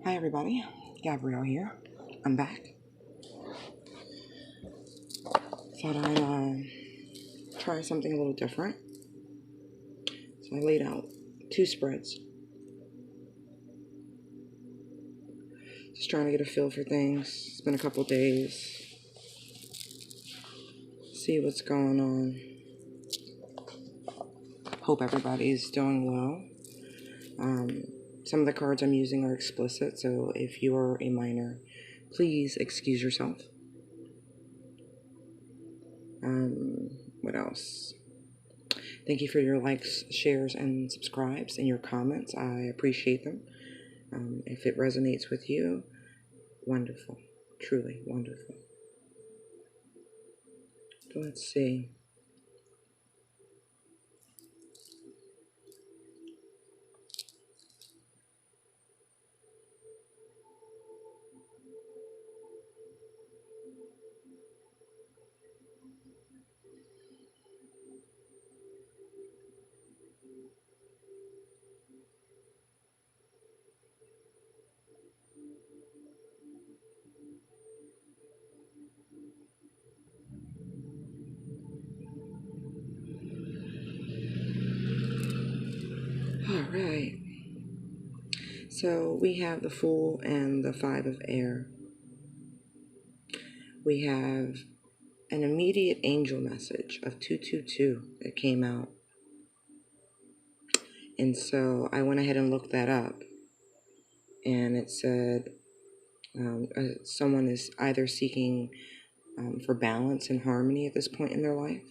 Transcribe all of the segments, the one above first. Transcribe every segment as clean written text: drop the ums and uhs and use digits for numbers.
Hi everybody, Gabrielle here. I'm back. Thought I'd try something a little different. So I laid out 2 spreads. Just trying to get a feel for things. It's been a couple days. See what's going on. Hope everybody's doing well. Some of the cards I'm using are explicit, so if you are a minor, please excuse yourself. What else? Thank you for your likes, shares, and subscribes, and your comments. I appreciate them. If it resonates with you, wonderful. Truly wonderful. Let's see. All right. So we have the Fool and the Five of Air. We have an immediate angel message of 222 that came out. And so I went ahead and looked that up. And it said someone is either seeking for balance and harmony at this point in their life.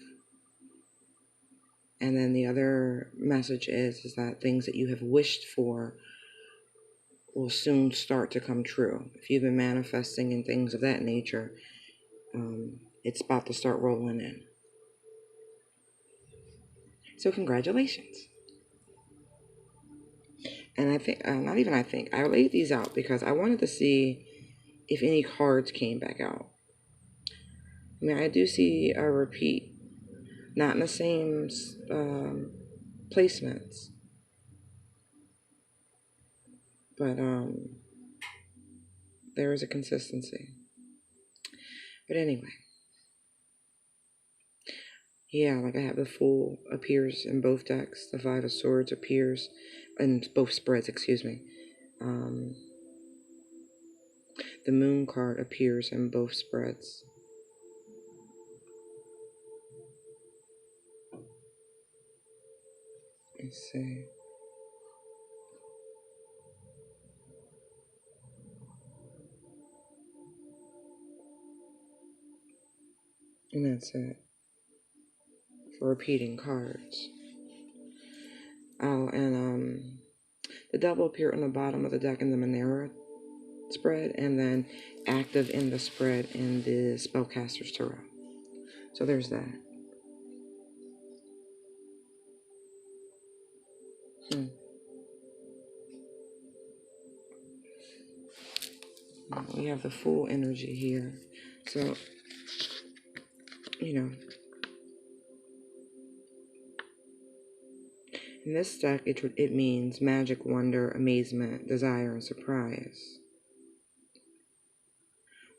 And then the other message is that things that you have wished for will soon start to come true. If you've been manifesting and things of that nature, it's about to start rolling in. So congratulations. And I think, I laid these out because I wanted to see if any cards came back out. I mean, I do see a repeat, not in the same placements, but there is a consistency. But anyway, yeah, like I have the Fool appears in both decks. The Five of Swords appears in both spreads, excuse me. The Moon card appears in both spreads. Let's see. And that's it for repeating cards. Oh, and the Devil appeared on the bottom of the deck in the Monera spread, and then active in the spread in the Spellcaster's Tarot. So there's that. We have the Fool energy here. So, in this deck, it means magic, wonder, amazement, desire, and surprise.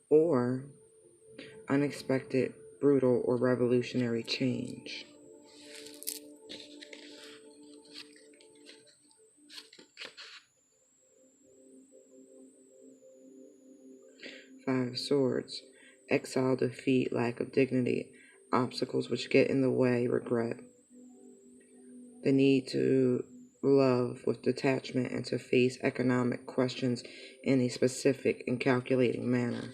Or unexpected, brutal, or revolutionary change. Five of Swords. Exile, defeat, lack of dignity, obstacles which get in the way, regret. The need to love with detachment and to face economic questions in a specific and calculating manner.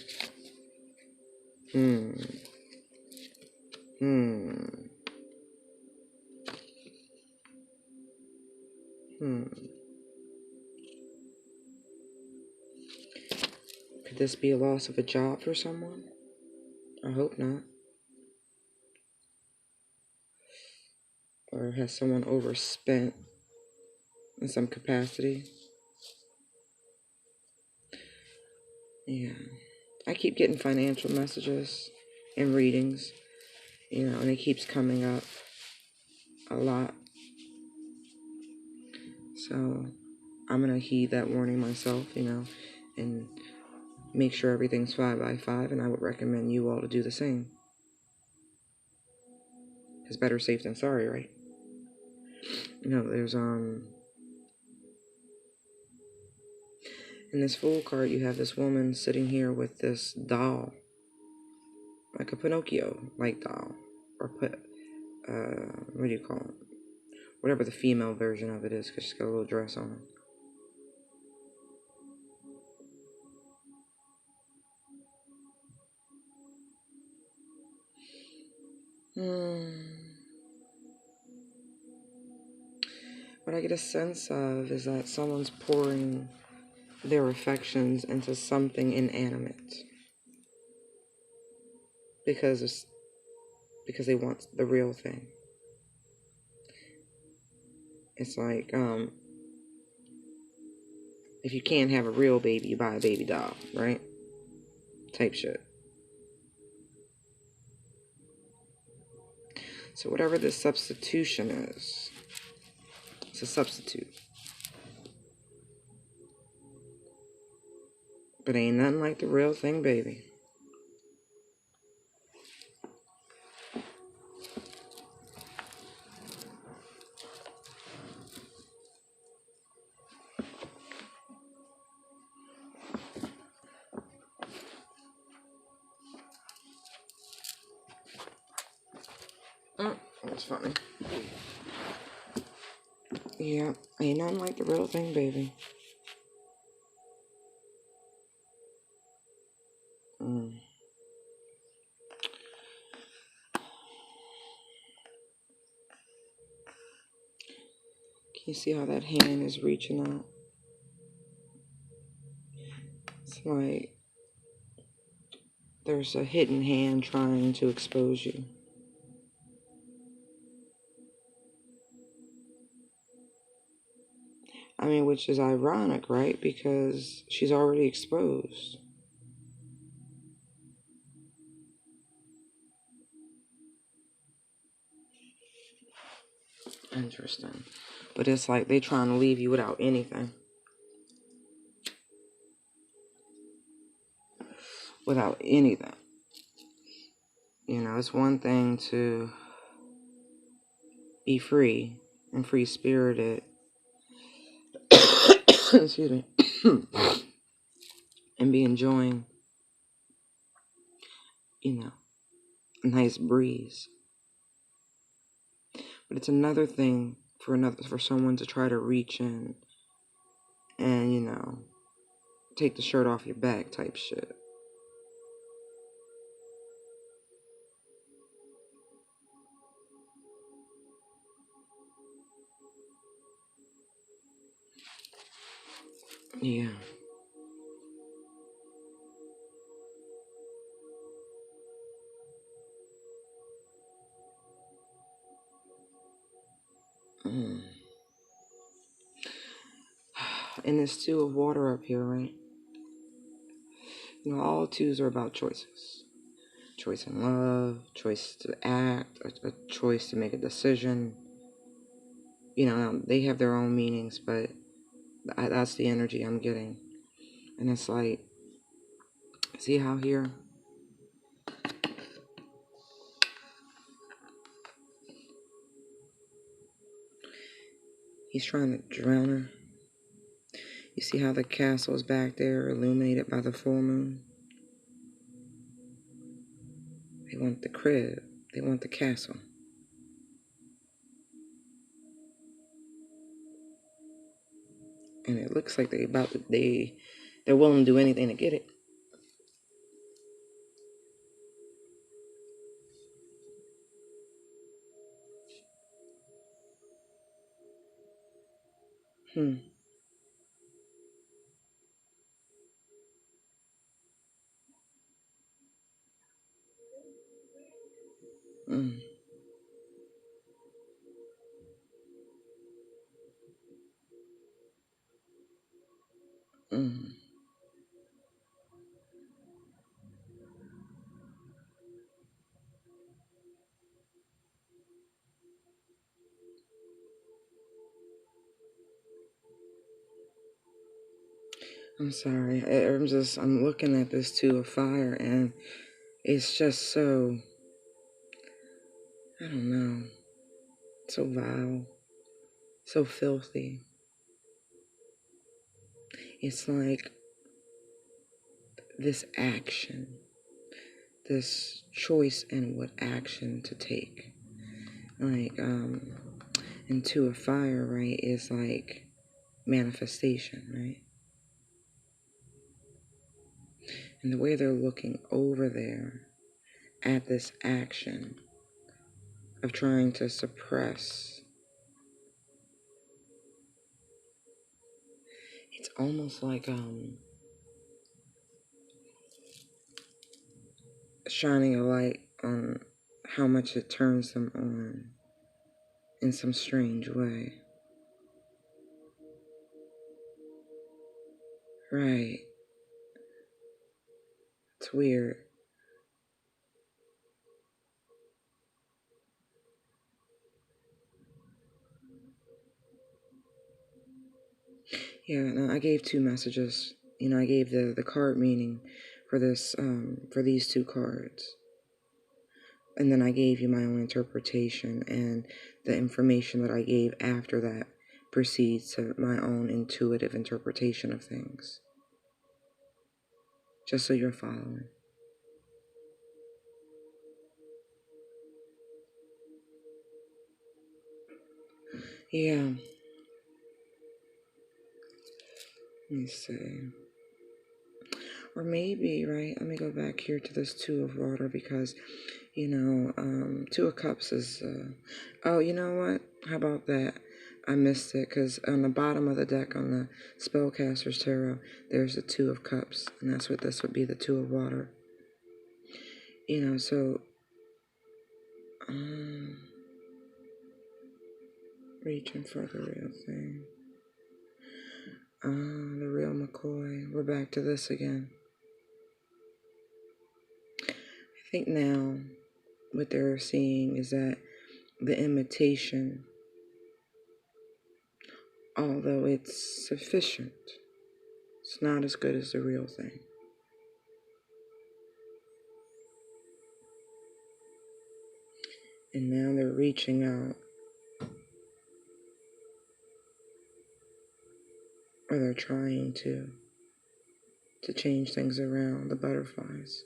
Could this be a loss of a job for someone? I hope not. Or has someone overspent in some capacity? Yeah. I keep getting financial messages and readings, and it keeps coming up a lot. So I'm going to heed that warning myself, you know, and make sure everything's 5 by 5, and I would recommend you all to do the same. Because better safe than sorry, right? You know, there's, in this Fool card, you have this woman sitting here with this doll, like a Pinocchio-like doll, or what do you call it? Whatever the female version of it is, because she's got a little dress on. What I get a sense of is that someone's pouring their affections into something inanimate because they want the real thing. It's like, if you can't have a real baby, you buy a baby doll, right? Type shit. So whatever this substitution is, it's a substitute. But ain't nothing like the real thing, baby. That's funny. Yeah, ain't nothing like the real thing, baby. Can you see how that hand is reaching out? It's like there's a hidden hand trying to expose you. I mean, which is ironic, right? Because she's already exposed. Interesting. But it's like they trying to leave you without anything. Without anything. You know, it's one thing to be free and free-spirited. Excuse me. And be enjoying, you know, a nice breeze. But it's another thing for someone to try to reach in and, you know, take the shirt off your back type shit. Yeah. And there's 2 of water up here, right? You know, all 2s are about choices. Choice in love, choice to act, a choice to make a decision. You know, they have their own meanings, but that's the energy I'm getting. And it's like, see how here? He's trying to drown her. You see how the castle is back there, illuminated by the full moon? They want the crib. They want the castle. And it looks like they're willing to do anything to get it. I'm sorry. I'm looking at this Two of Fire, and it's just so, I don't know, so vile, so filthy. It's like this action, this choice in what action to take. Like, and Two of Fire, right, is like manifestation, right? And the way they're looking over there at this action of trying to suppress, it's almost like shining a light on how much it turns them on in some strange way. Right. It's weird. Yeah, no, I gave two messages. You know, I gave the card meaning for this, for these two cards. And then I gave you my own interpretation, and the information that I gave after that proceeds to my own intuitive interpretation of things. Just so you're following. Yeah. Let me see. Or maybe, right, let me go back here to this Two of Water, because, you know, Two of Cups is, oh, you know what? How about that? I missed it, because on the bottom of the deck on the Spellcaster's Tarot, there's the Two of Cups, and that's what this would be, the Two of Water. You know, so, reaching for the real thing. The real McCoy. We're back to this again. I think now what they're seeing is that the imitation, although it's sufficient, it's not as good as the real thing. And now they're reaching out, or they're trying to change things around, the butterflies,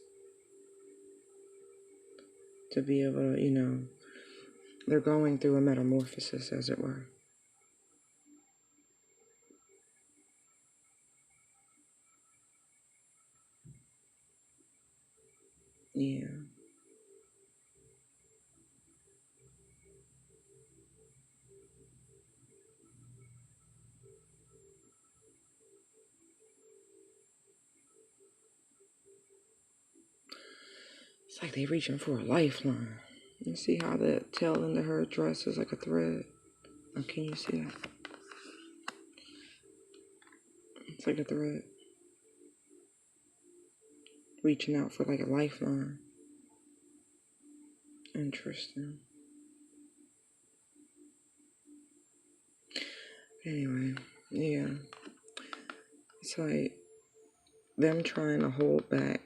to be able to, you know, they're going through a metamorphosis, as it were. Yeah. It's like they're reaching for a lifeline. You see how the tail end of her dress is like a thread? Or can you see that? It's like a thread. Reaching out for like a lifeline. Interesting. Anyway, yeah. It's like them trying to hold back.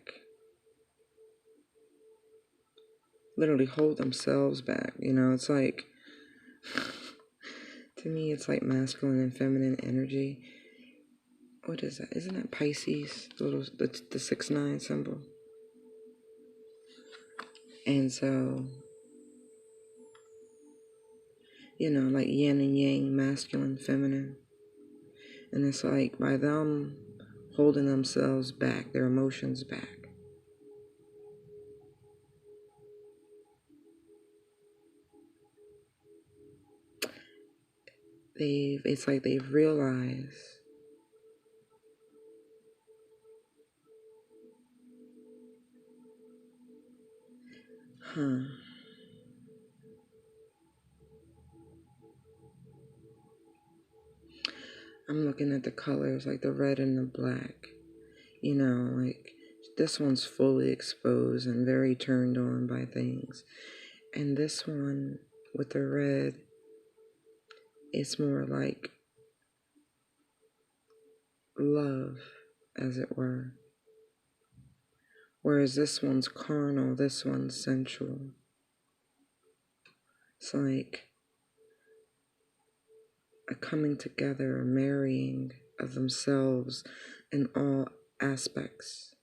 Literally hold themselves back. You know, it's like, to me, it's like masculine and feminine energy. What is that? Isn't that Pisces? The 6-9 symbol. And so, you know, like yin and yang, masculine, feminine. And it's like by them holding themselves back, their emotions back, it's like they've realized, I'm looking at the colors, like the red and the black, you know, like this one's fully exposed and very turned on by things. And this one with the red, it's more like love. as it were. Whereas this one's carnal, this one's sensual. It's like a coming together, a marrying of themselves in all aspects.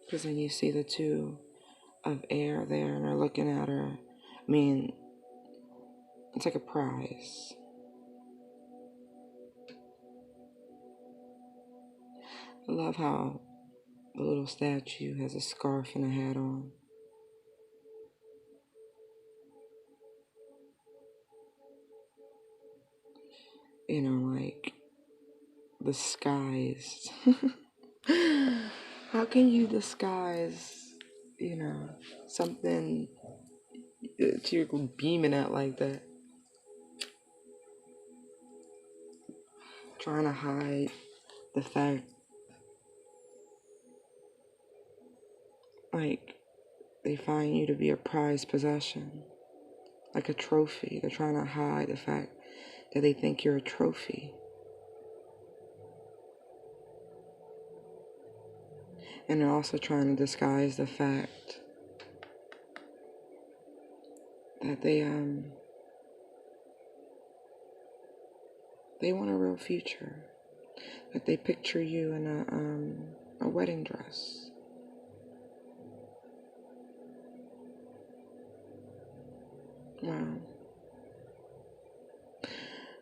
Because then you see the two of air there and they're looking at her. I mean, it's like a prize. I love how the little statue has a scarf and a hat on. You know, like disguised. How can you disguise, you know, something that you're beaming at like that? Trying to hide the fact, like, they find you to be a prized possession, like a trophy. They're trying to hide the fact that they think you're a trophy. And they're also trying to disguise the fact that they want a real future. That they picture you in a wedding dress. Wow.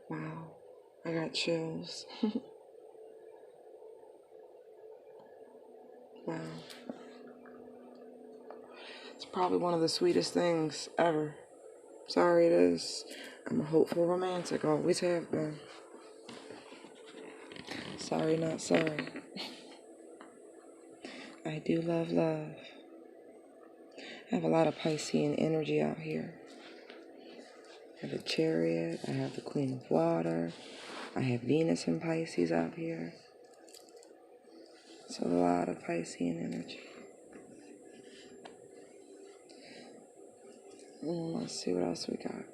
Wow. I got chills. Wow. It's probably one of the sweetest things ever. Sorry it is. I'm a hopeful romantic. Always have been. Sorry, not sorry. I do love love. I have a lot of Piscean energy out here. I have a Chariot. I have the Queen of Water. I have Venus and Pisces out here. So a lot of Piscean energy. Let's see what else we got.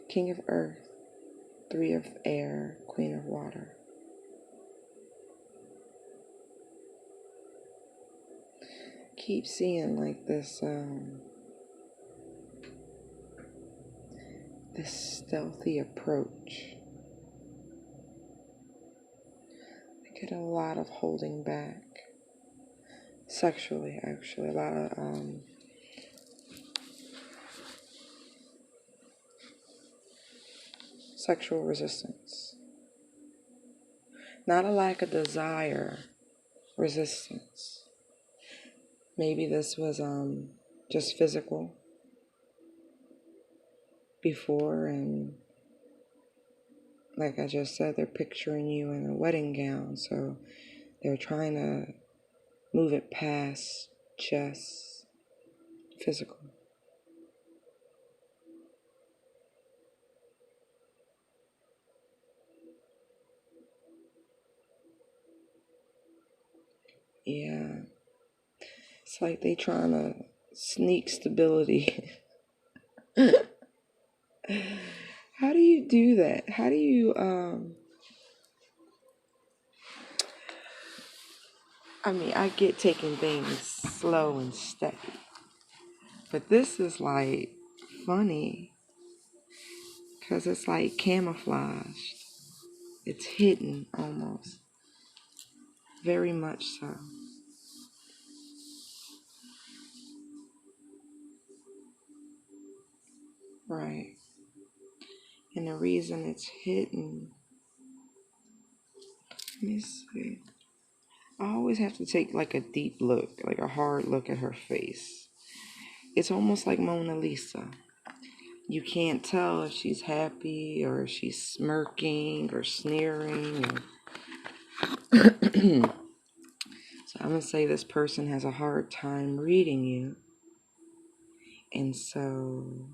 King of Earth, Three of Air, Queen of Water. Keep seeing like this this stealthy approach. I get a lot of holding back. Sexually, actually, a lot of sexual resistance. Not a lack of desire, resistance. Maybe this was just physical before, and like I just said, they're picturing you in a wedding gown, so they're trying to move it past just physical. Yeah. It's like they trying to sneak stability. How do you do that? How do you, I get taking things slow and steady. But this is like funny. Because it's like camouflaged. It's hidden almost. Very much so. Right. And the reason it's hidden, let me see. I always have to take like a deep look, like a hard look at her face. It's almost like Mona Lisa. You can't tell if she's happy or if she's smirking or sneering. So I'm going to say this person has a hard time reading you. And so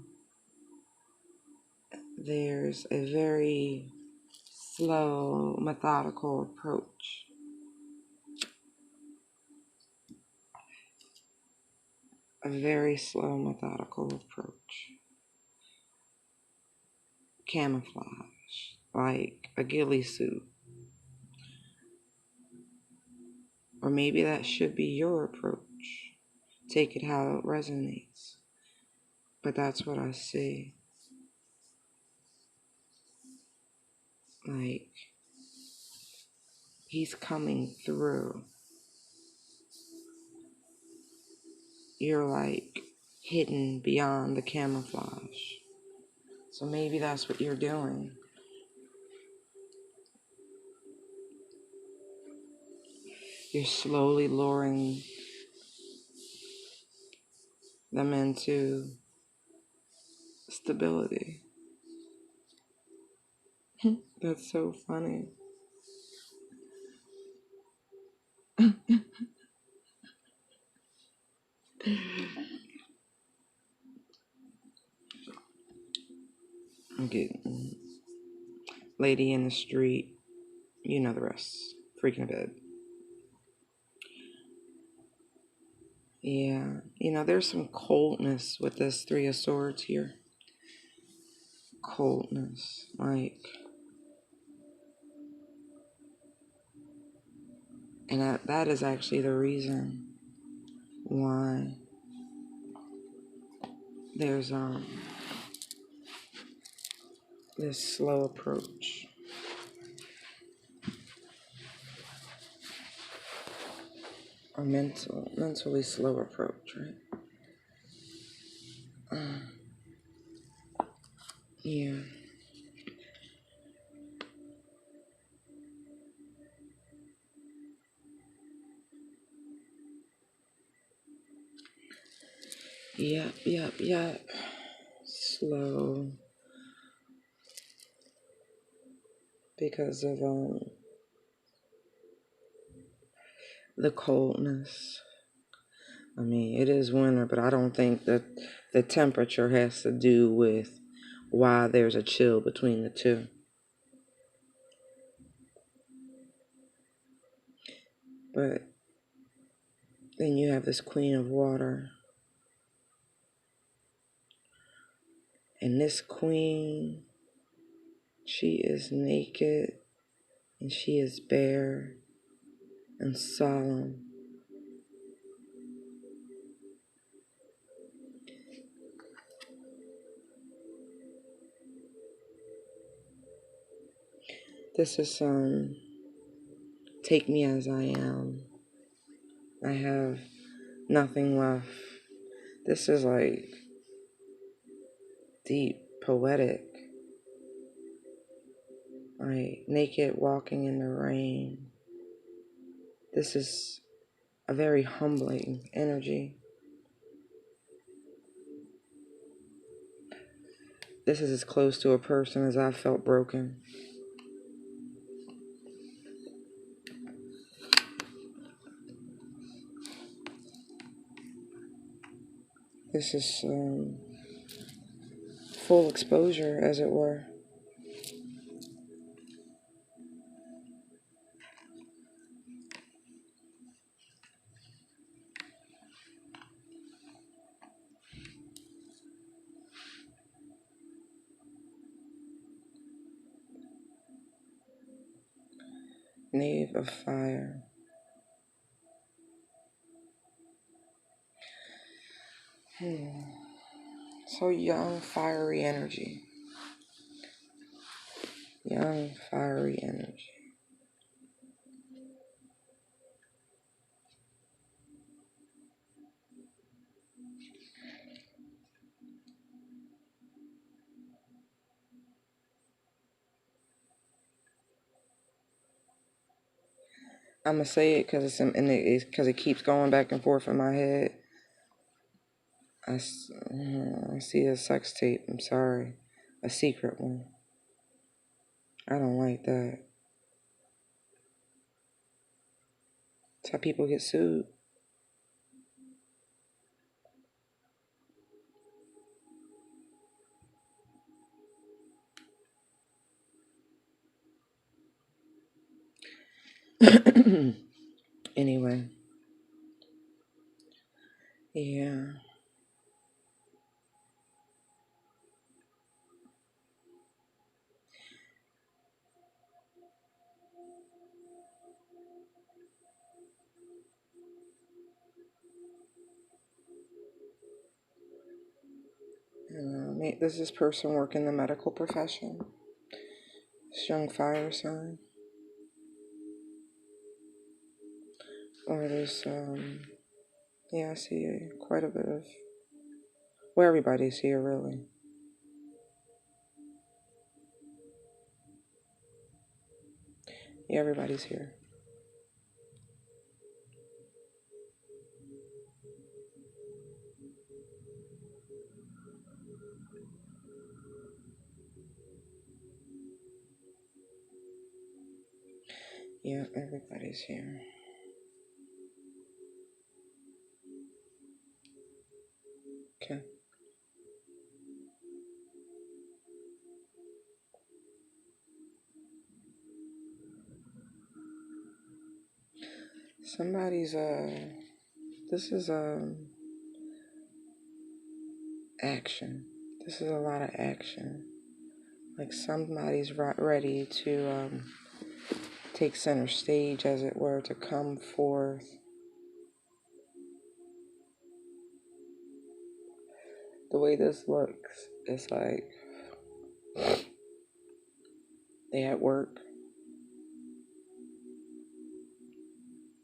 there's a very slow, methodical approach. A very slow, methodical approach. Camouflage, like a ghillie suit. Or maybe that should be your approach. Take it how it resonates. But that's what I see. Like, he's coming through. You're like hidden beyond the camouflage. So maybe that's what you're doing. You're slowly luring them into stability. That's so funny. I'm getting lady in the street, you know the rest. Freaking a bed. Yeah, there's some coldness with this Three of Swords here. Coldness, like, and that is actually the reason why there's this slow approach. A mentally slow approach, right? Yeah. Yep. Slow. Because of the coldness. I mean, it is winter, but I don't think that the temperature has to do with why there's a chill between the two. But then you have this Queen of Water. And this queen, she is naked and she is bare and solemn. This is take me as I am. I have nothing left. This is like deep, poetic. Like naked walking in the rain. This is a very humbling energy. This is as close to a person as I've felt broken. This is full exposure, as it were. Knave of Fire. So young, fiery energy. Young, fiery energy. I'm gonna say it because it keeps going back and forth in my head. I see a sex tape. I'm sorry, a secret one. I don't like that. That's how people get sued. Anyway, yeah. This is person working the medical profession. This young fire sign. Or there's, yeah, I see quite a bit of, well, everybody's here, really. Yeah, everybody's here. Yeah, everybody's here. Okay. Somebody's, this is, action. This is a lot of action. Like somebody's ready to, take center stage, as it were, to come forth. The way this looks, it's like they at work.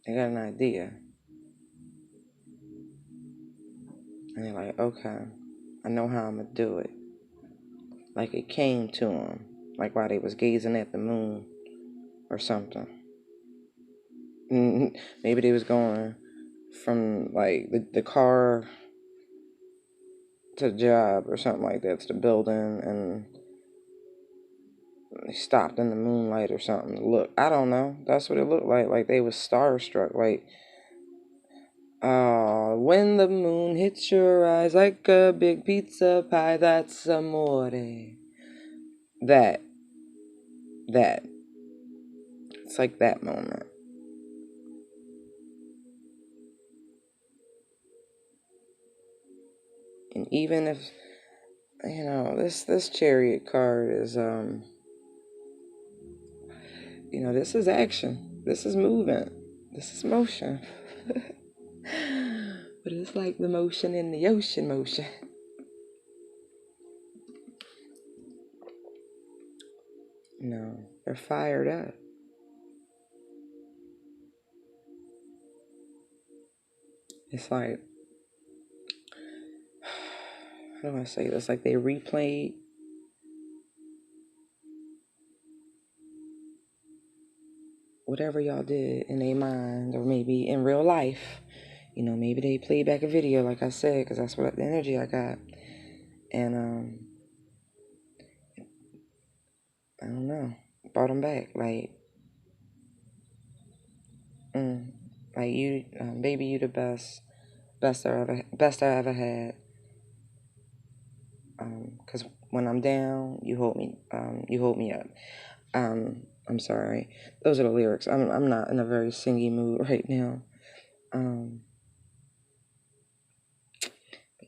They got an idea. And they're like, okay, I know how I'm going to do it. Like it came to them. Like while they was gazing at the moon or something. Maybe they was going from like the car to the job or something like that, to the building, and they stopped in the moonlight or something to look. I don't know. That's what it looked like. Like they was starstruck. Like, when the moon hits your eyes like a big pizza pie, that's amore. That. It's like that moment. And even if, this chariot card is, this is action. This is movement. This is motion. But it's like the motion in the ocean motion. They're fired up. It's like, how do I say this? Like they replayed whatever y'all did in their mind, or maybe in real life. Maybe they played back a video, like I said, because that's what the energy I got. And I don't know, brought them back. Like, like you, baby, you the best I ever had. Cause when I'm down, you hold me up. I'm sorry, those are the lyrics. I'm not in a very singy mood right now. But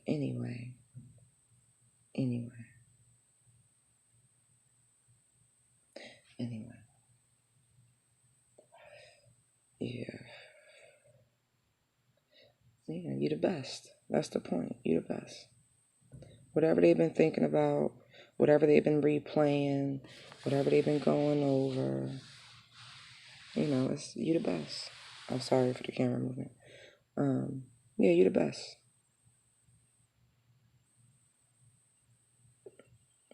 anyway, yeah, you the best. That's the point. You the best. Whatever they've been thinking about, whatever they've been replaying, whatever they've been going over, it's you the best. I'm sorry for the camera movement. Yeah, you the best.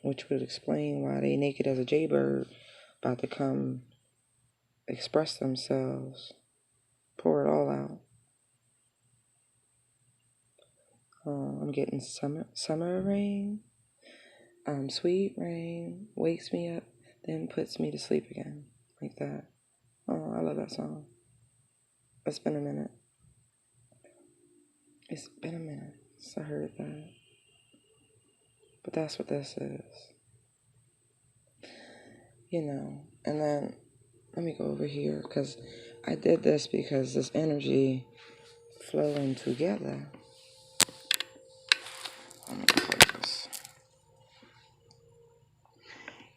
Which would explain why they naked as a jaybird, about to come express themselves, pour it all out. I'm getting summer rain. Sweet rain wakes me up, then puts me to sleep again, like that. Oh, I love that song. It's been a minute. It's been a minute since I heard that. But that's what this is. And then Let me go over here, because I did this because this energy flowing together. Let me put this.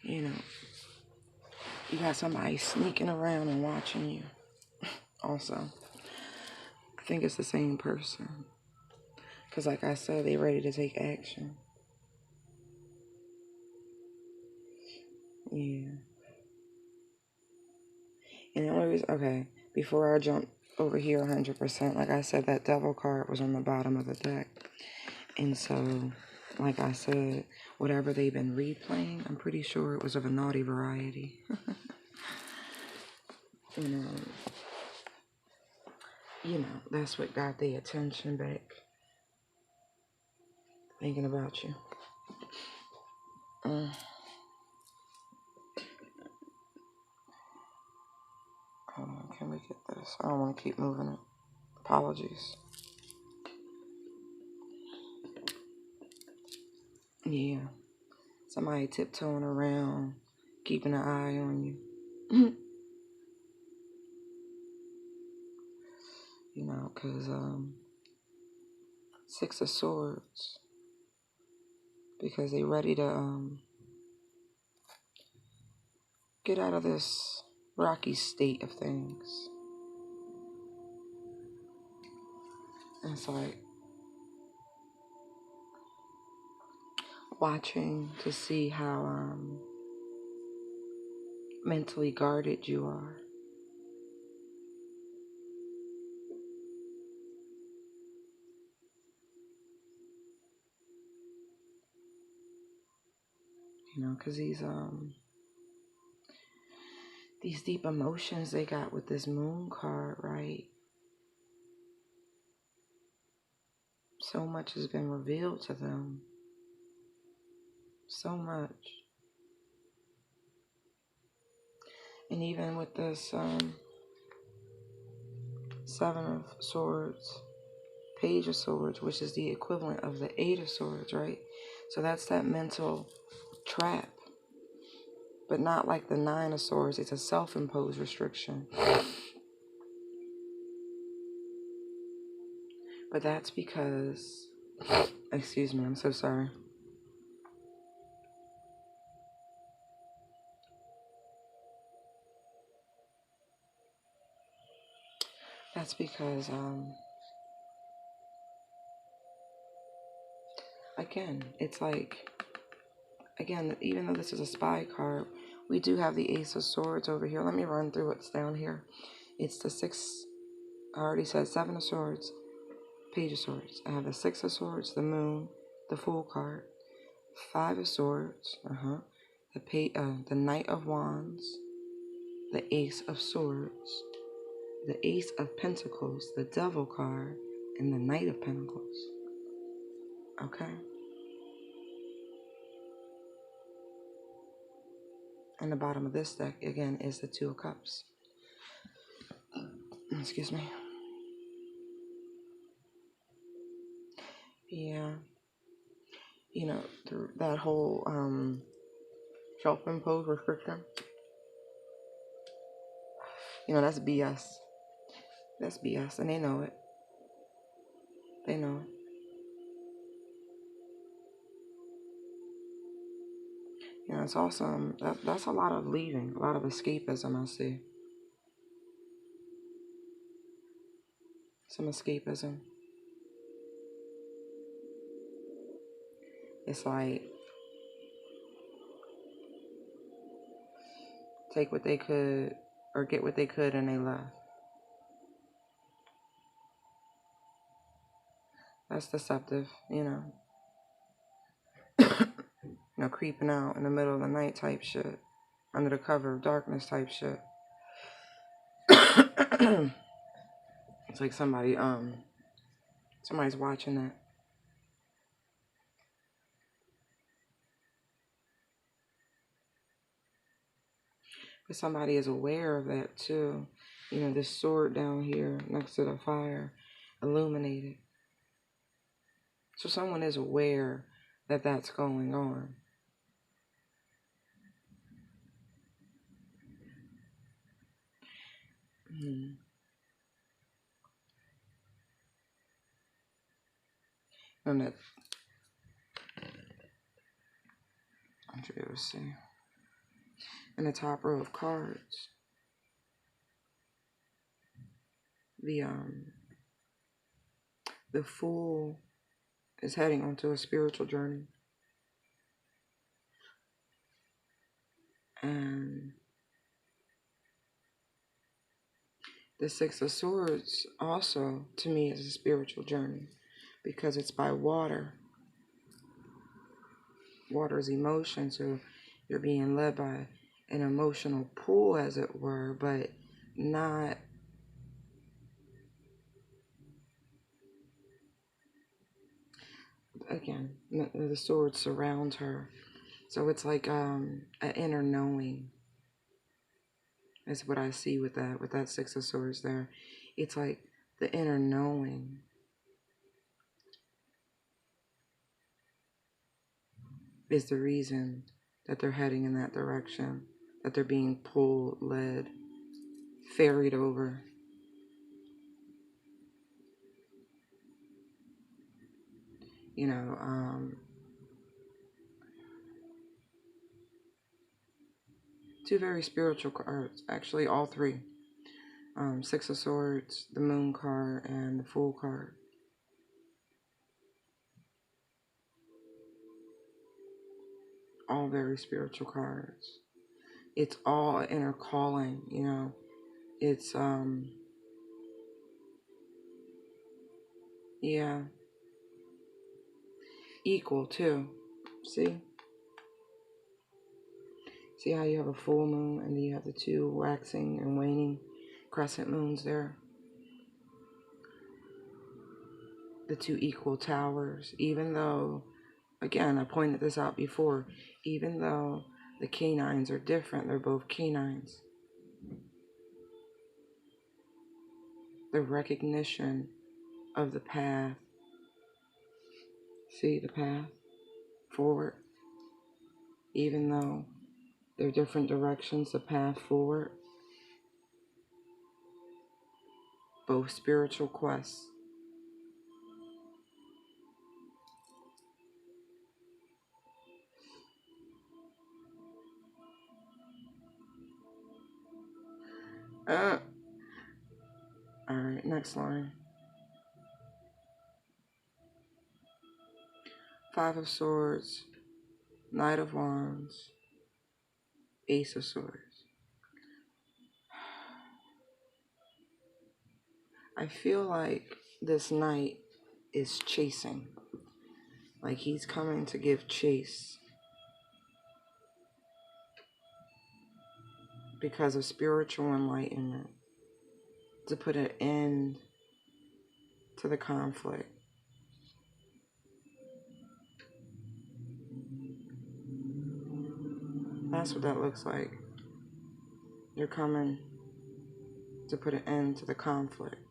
You know, you got somebody sneaking around and watching you. Also, I think it's the same person. Because like I said, they ready to take action. Yeah. And the only reason, okay, before I jump over here 100%, like I said, that devil card was on the bottom of the deck. And so, like I said, whatever they've been replaying, I'm pretty sure it was of a naughty variety. And, that's what got their attention back. Thinking about you. Hold on, can we get this? I don't want to keep moving it. Apologies. Yeah. Somebody tiptoeing around, keeping an eye on you. Because, Six of Swords. Because they ready to, get out of this rocky state of things. And it's like watching to see how, mentally guarded you are. Because these deep emotions they got with this moon card, right? So much has been revealed to them. So much. And even with this Seven of Swords, Page of Swords, which is the equivalent of the Eight of Swords, right? So that's that mental trap. But not like the Nine of Swords. It's a self-imposed restriction. But that's because... Excuse me, I'm so sorry. That's because, again, it's like... Again, even though this is a spy card, we do have the Ace of Swords over here. Let me run through what's down here. It's the Six... I already said Seven of Swords, Page of Swords. I have the Six of Swords, the Moon, the Fool card, Five of Swords, the Knight of Wands, the Ace of Swords, the Ace of Pentacles, the Devil card, and the Knight of Pentacles. Okay? And the bottom of this deck, again, is the Two of Cups. Excuse me. Yeah. Through that whole self-imposed restriction. That's BS. That's BS, and they know it. They know it. It's awesome. That's a lot of leaving, a lot of escapism, I see. Some escapism. It's like, take what they could, or get what they could, and they left. That's deceptive, creeping out in the middle of the night type shit. Under the cover of darkness type shit. It's like somebody's watching that. But somebody is aware of that too. This sword down here next to the fire, illuminated. So someone is aware that that's going on. And that, I should be able to see. In the top row of cards, the Fool is heading onto a spiritual journey. And the Six of Swords also, to me, is a spiritual journey because it's by water. Water is emotion, so you're being led by an emotional pull, as it were, but not again. The swords surround her, so it's like an inner knowing is what I see with that Six of Swords there. It's like the inner knowing is the reason that they're heading in that direction, that they're being pulled, led, ferried over. You know, two very spiritual cards, actually all three. Six of Swords, the Moon card, and the Fool card. All very spiritual cards. It's all inner calling, you know. It's, yeah, equal too. See? See how you have a full moon and then you have the two waxing and waning crescent moons there? The two equal towers, even though, again, I pointed this out before, even though the canines are different, they're both canines. The recognition of the path. See the path forward? Even though they're different directions, the path forward. Both spiritual quests. Alright, next line. Five of Swords, Knight of Wands, Ace of Swords. I feel like this knight is chasing. Like he's coming to give chase. Because of spiritual enlightenment. To put an end to the conflict. That's what that looks like. You're coming to put an end to the conflict.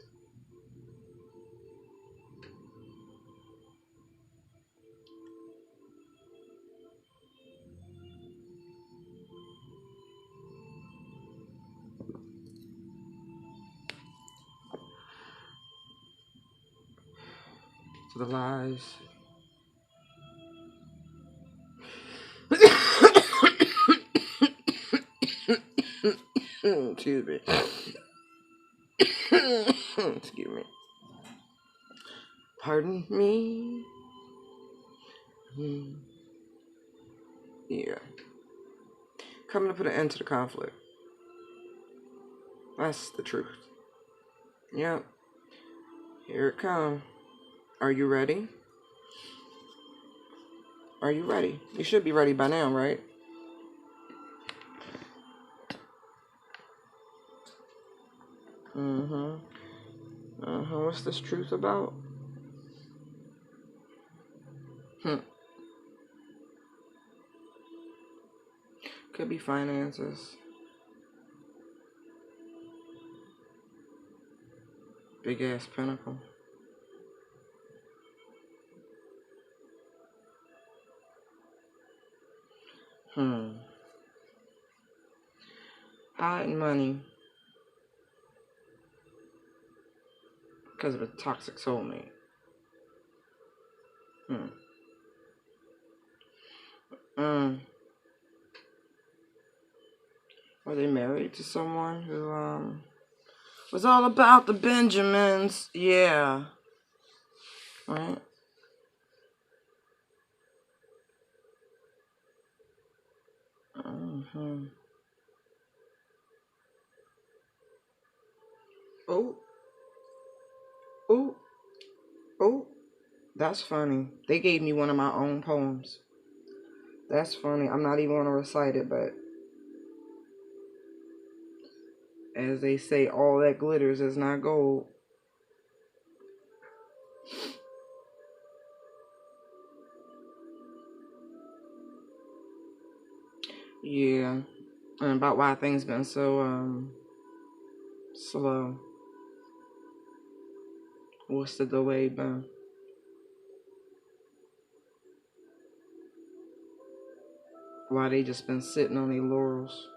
To the lies. Excuse me. Excuse me. Pardon me. Yeah. Coming to put an end to the conflict. That's the truth. Yep. Here it comes. Are you ready? Are you ready? You should be ready by now, right? What's this truth about? Could be finances. Big ass pentacle. Hiding money. Because of a toxic soulmate. Hmm. Mm. Were they married to someone who was all about the Benjamins? Yeah. Right. Mm-hmm. Oh. Oh. Oh. That's funny. They gave me one of my own poems. That's funny. I'm not even going to recite it, but as they say, all that glitters is not gold. Yeah. And about why things been so slow. What's the delay been? Why they just been sitting on their laurels?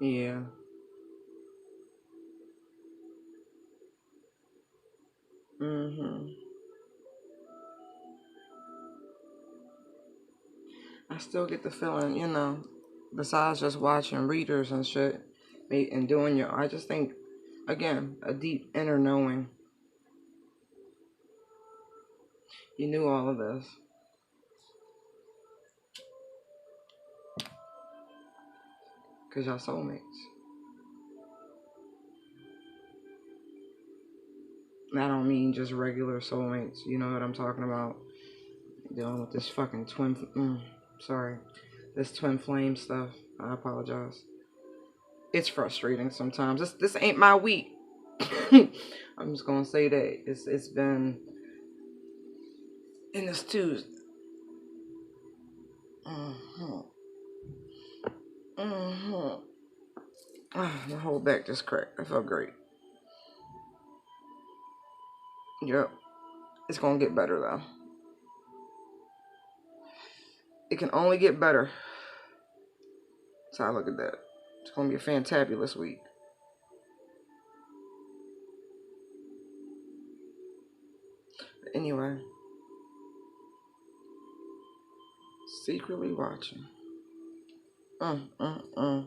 Yeah. Mm-hmm. I still get the feeling, besides just watching readers and shit, and doing I just think, again, a deep inner knowing. You knew all of this. Because y'all soulmates. And I don't mean just regular soulmates. You know what I'm talking about? Dealing with this fucking this twin flame stuff. I apologize. It's frustrating sometimes. This ain't my week. I'm just gonna say that it's been in this Tuesday. Mm-hmm. Mm-hmm. My whole back just cracked. I felt great. Yep. It's gonna get better though. It can only get better. That's how I look at that. It's gonna be a fantabulous week. But anyway, secretly watching. Mm, mm, mm.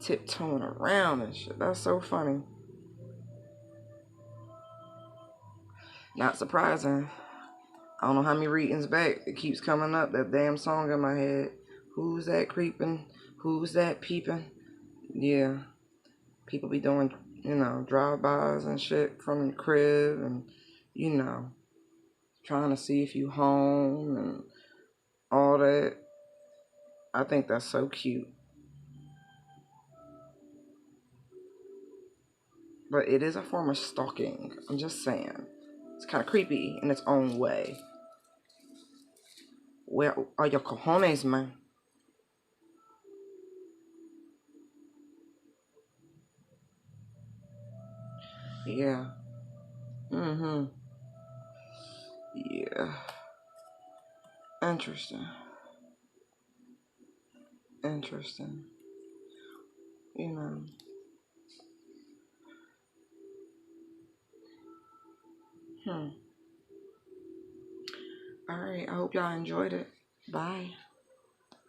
Tiptoeing around and shit. That's so funny. Not surprising. I don't know how many readings back. It keeps coming up, that damn song in my head. Who's that creeping? Who's that peeping? Yeah. People be doing, drive-bys and shit from the crib and, trying to see if you home and all that. I think that's so cute. But it is a form of stalking. I'm just saying. It's kind of creepy in its own way. Where are your cojones, man? Yeah. Mm-hmm. Yeah. Interesting. Interesting. You know. Hmm. All right. I hope y'all enjoyed it. Bye.